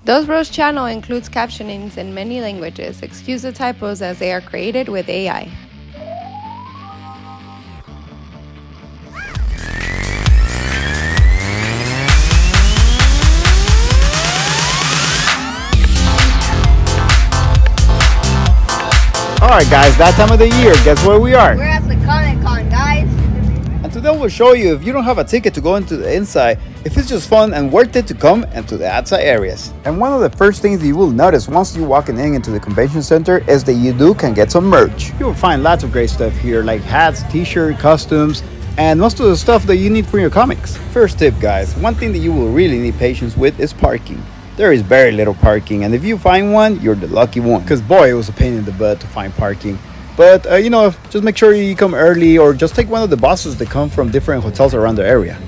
Dos Bros channel includes captionings in many languages. Excuse the typos as they are created with AI. Alright guys, that time of the year, guess where we are? We're at the Comic-Con, guys. And today we'll show you if you don't have a ticket to go into the inside, if it's just fun and worth it to come into the outside areas. And one of the first things that you will notice once you're walking into the convention center is that you can get some merch. You will find lots of great stuff here like hats, t-shirts, costumes, and most of the stuff that you need for your comics. First tip guys, one thing that you will really need patience with is parking. There is very little parking, and if you find one, you're the lucky one. Because boy, it was a pain in the butt to find parking. But just make sure you come early, or just take one of the buses that come from different hotels around the area.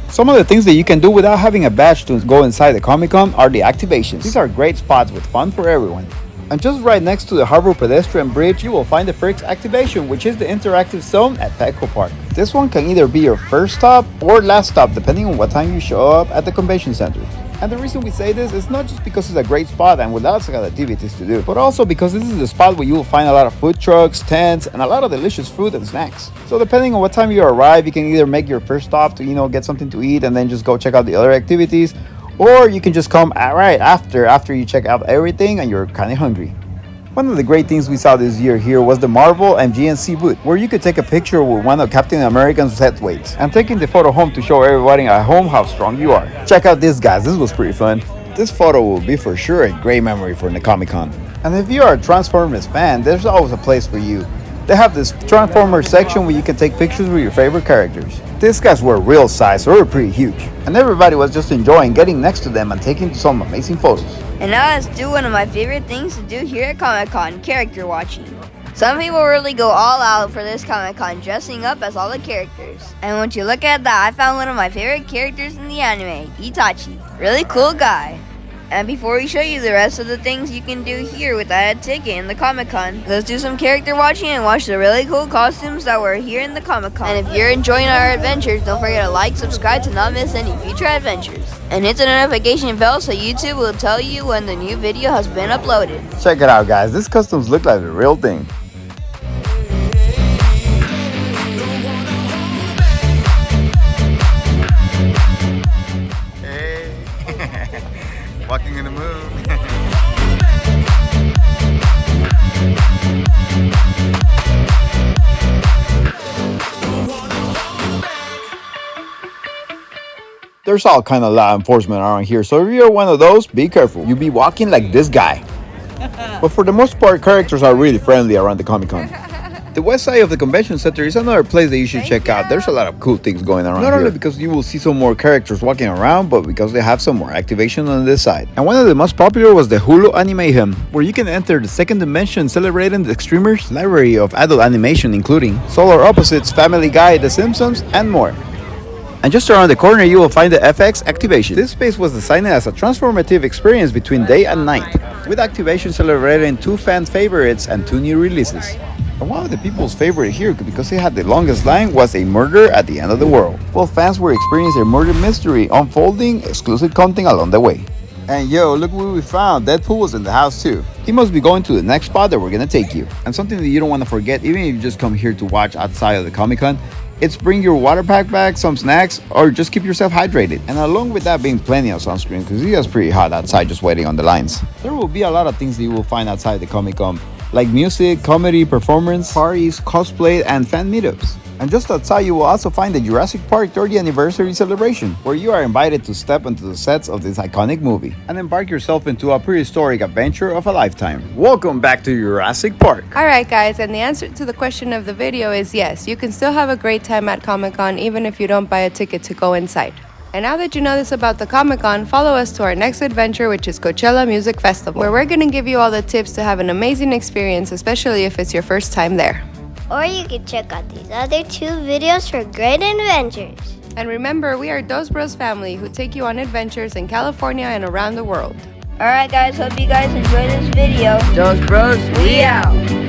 Some of the things that you can do without having a badge to go inside the Comic-Con are the activations. These are great spots with fun for everyone. And just right next to the Harbor Pedestrian Bridge, you will find the Fricks activation, which is the interactive zone at Petco Park. This one can either be your first stop or last stop, depending on what time you show up at the convention center. And the reason we say this is not just because it's a great spot and with lots of activities to do, but also because this is the spot where you will find a lot of food trucks, tents, and a lot of delicious food and snacks. So depending on what time you arrive, you can either make your first stop to, get something to eat and then just go check out the other activities, or you can just come right after you check out everything and you're kind of hungry. One of the great things we saw this year here was the Marvel and GNC booth, where you could take a picture with one of Captain America's set weights and taking the photo home to show everybody at home how strong you are. Check out this guys, this was pretty fun. This photo will be for sure a great memory for the Comic-Con. And if you are a Transformers fan, there's always a place for you. They have this Transformers section where you can take pictures with your favorite characters. These guys were real size, so they were pretty huge. And everybody was just enjoying getting next to them and taking some amazing photos. And now let's do one of my favorite things to do here at Comic-Con, character watching. Some people really go all out for this Comic-Con, dressing up as all the characters. And once you look at that, I found one of my favorite characters in the anime, Itachi. Really cool guy. And before we show you the rest of the things you can do here without a ticket in the Comic-Con, let's do some character watching and watch the really cool costumes that were here in the Comic-Con. And if you're enjoying our adventures, don't forget to like, subscribe to not miss any future adventures. And hit the notification bell so YouTube will tell you when the new video has been uploaded. Check it out guys, these costumes look like the real thing. Walking in the moon. There's all kind of law enforcement around here, so if you're one of those, be careful. You'll be walking like this guy. But for the most part, characters are really friendly around the Comic-Con. The west side of the convention center is another place that you should check out. There's a lot of cool things going around here. Not only because you will see some more characters walking around, but because they have some more activation on this side. And one of the most popular was the Hulu Animation, where you can enter the second dimension celebrating the streamers' library of adult animation, including Solar Opposites, Family Guy, The Simpsons, and more. And just around the corner, you will find the FX activation. This space was designed as a transformative experience between day and night, with activation celebrating 2 fan favorites and 2 new releases. And one of the people's favorite here, because they had the longest line, was a murder at the end of the world. Well, fans were experiencing a murder mystery unfolding, exclusive content along the way. And yo, look what we found. Deadpool was in the house too. He must be going to the next spot that we're gonna take you. And something that you don't want to forget, even if you just come here to watch outside of the Comic-Con, it's bring your water pack back, some snacks, or just keep yourself hydrated. And along with that being plenty of sunscreen, because it gets pretty hot outside just waiting on the lines. There will be a lot of things that you will find outside the Comic-Con, like music, comedy, performance, parties, cosplay, and fan meetups. And just outside, you will also find the Jurassic Park 30th anniversary celebration, where you are invited to step into the sets of this iconic movie and embark yourself into a prehistoric adventure of a lifetime. Welcome back to Jurassic Park. Alright guys, and the answer to the question of the video is yes, you can still have a great time at Comic-Con even if you don't buy a ticket to go inside. And now that you know this about the Comic-Con, follow us to our next adventure, which is Coachella Music Festival, where we're going to give you all the tips to have an amazing experience, especially if it's your first time there. Or you can check out these other 2 videos for great adventures. And remember, we are Dos Bros family who take you on adventures in California and around the world. Alright guys, hope you guys enjoyed this video. Dos Bros, we out!